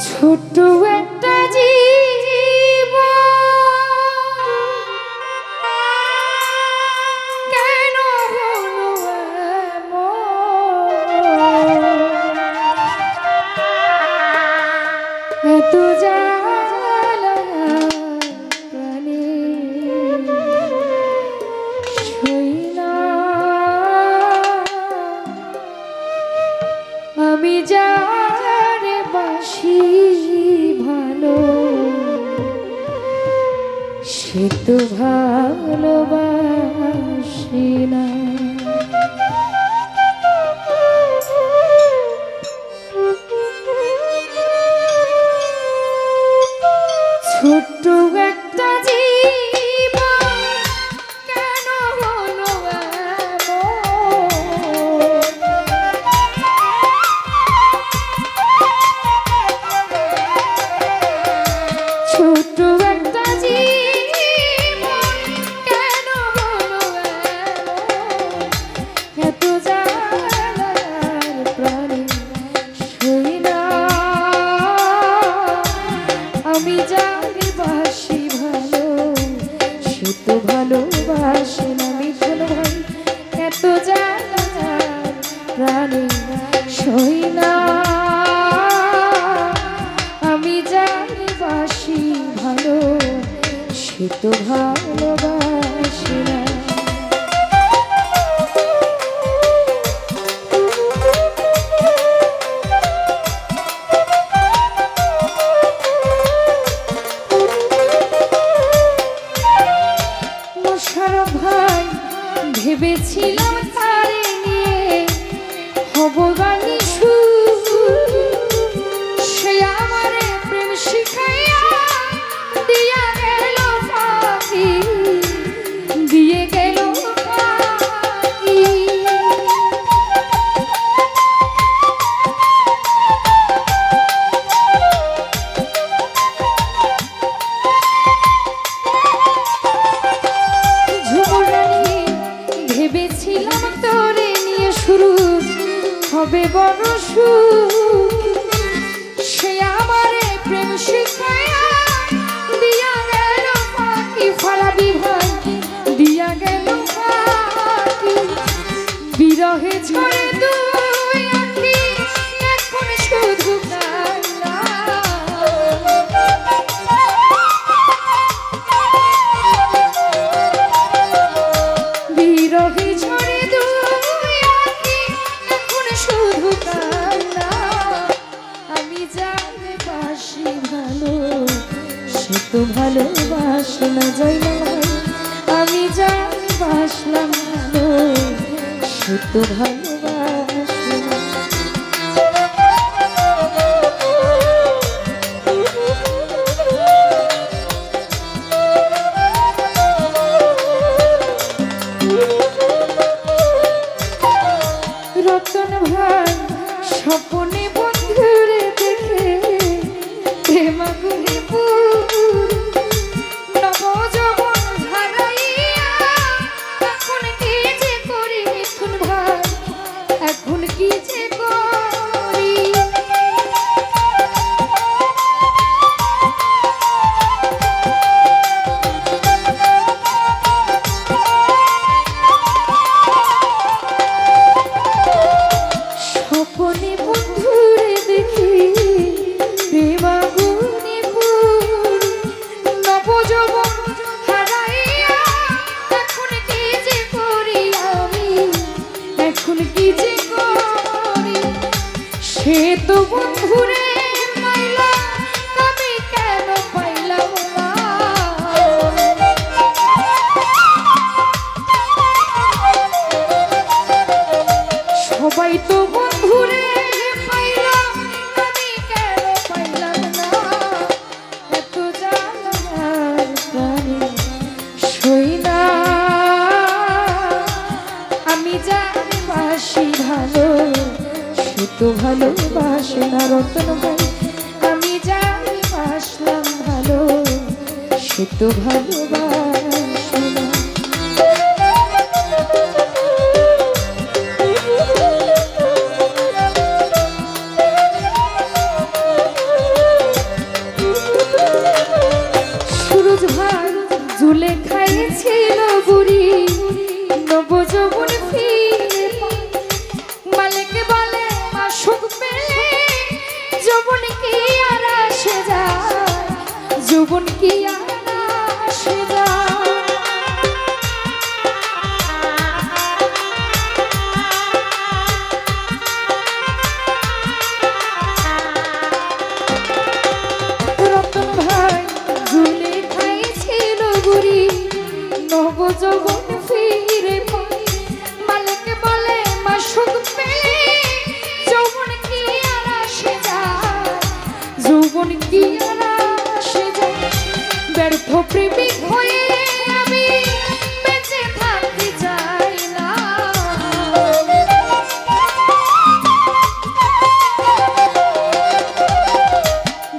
ছোট্ট একটা জীবন কেন হলো এমন? এত জ্বালা প্রাণে সই না। আমি যারে বাসি ভালো সে তো ভালোবাসে না। ছোট্ট একটা জীবন কেন হলো ছোট্ট একটা জীবন কেন হলো এত জ্বালার প্রাণে সই না। আমি যারে বাসি ভালো সে তো ভালোবাসে না। মিঠুন ভাই এত জ্বালার প্রাণে সই না। আমি যারে বাসি ভালো সে তো ভালোবাসে না। মোশাররফ ভাই ভেবেছিলাম তারে নিয়ে হব গানি সে আমারে প্রেম শিখাইয়া দিয়া গেল ফাঁকি দিয়ে গেল ফাঁকি। ঝুমুরানি ভেবেছিলাম তোরে নিয়ে শুরু হবে বড় সুখ সে আমারে প্রেম শিখাইয়া দিয়া গেল ফাঁকি। ফারাবি ভাই দিয়া গেল ফাঁকি বিরহে ঝরে দুই আঁখি এখন শুধু কান্না। বিরহে ঝরে দুই আঁখি এখন শুধু কান্না। আমি যারে বাসি ভালো সে তো ভালোবাসে না। জয়না ভাই আমি যারে বাসলাম ভালো সে তো ভালোবাসে না। রতন ভাই স্বপ্নে বন্ধুরে দেখে প্রেমাগুলি নবযৌবন হারাইয়া এখন কি যে করি মিঠুন ভাই এখন কি যে করি। স্বপ্নে বন্ধুরে দেখি প্রেমাগুনি নবযৌবন হারাইয়া এখন কি যে করি আমি এখন কি যে করি। সে তো বন্ধুরে পাইলাম আমি কেন পাইলাম না। সবাই তো বন্ধুরে পাইলাম আমি কেন পাইলাম না। এত জ্বালার প্রাণে সই না। আমি যারে বাসি ভালো সে তো ভালোবাসে না। রতন ভাই আমি যারে বাসলাম ভালো সে তো ভালোবাসে না। যৌবন কি আর আসে যায় রতন ভাই ঝুলে খাইছিল গুড়ি নব যৌবন ফিরে পায় মালিক বলে মাসুক পেলে যৌবন কি আর আসে যায় যৌবন কি আর আসে যায় ব্যর্থ প্রেমিক হয়ে আমি বেঁচে থাকতে চাই না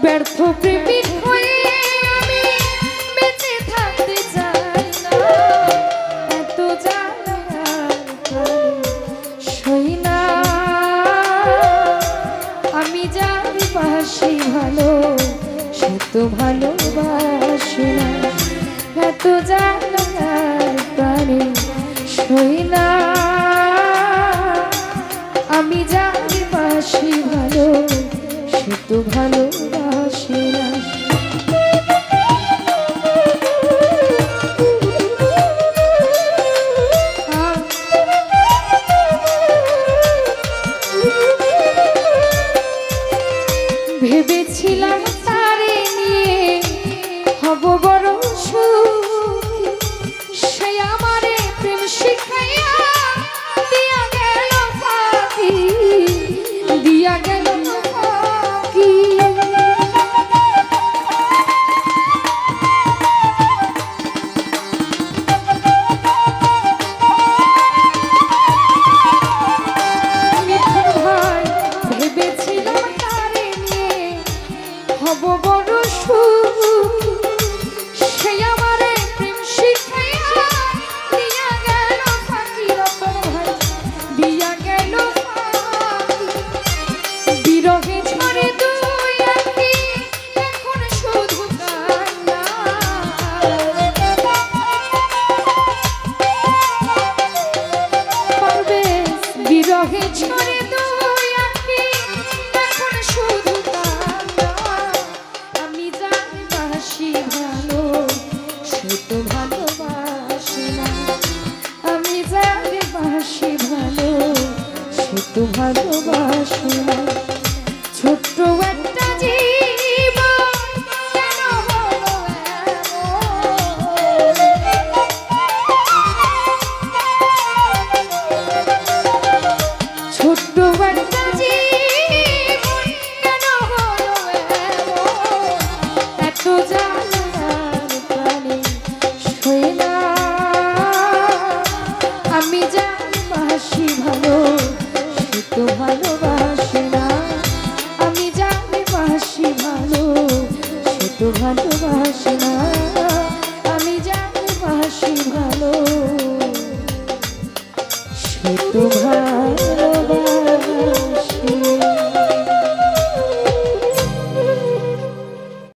ব্যর্থ প্রেমিক হয়ে আমি বেঁচে থাকতে চাই না এত জ্বালার সই না আমি যার বাসি ভালো সে তো ভালোবাসে না এত জ্বালার প্রাণে সই না আমি যার বাসি ভালো সে তো ভালোবাসে না ভেবেছিলাম তারে নিয়ে হব বড় সুখী সে আমারে প্রেম শিখাইয়া দিয়া গেল ফাঁকি দিয়া গেল ফাঁকি মিঠুন ভাই ভেবেছিলাম তারে নিয়ে হব বড় সুখী সে আমারে প্রেম শিখাইয়া দিয়া গেল ফাঁকি রতন ভাই দিয়া গেল ফাঁকি বিরহে ঝরে দুই আঁখি এখন শুধু কান্না পারবেশ বিরহে ঝরে দুই আঁখি এখন শুধু কান্না আমি জানি বাসি ভালো সে তো ভালোবাসে না আমি জানি বাসি ভালো সে তো ভালোবাসে না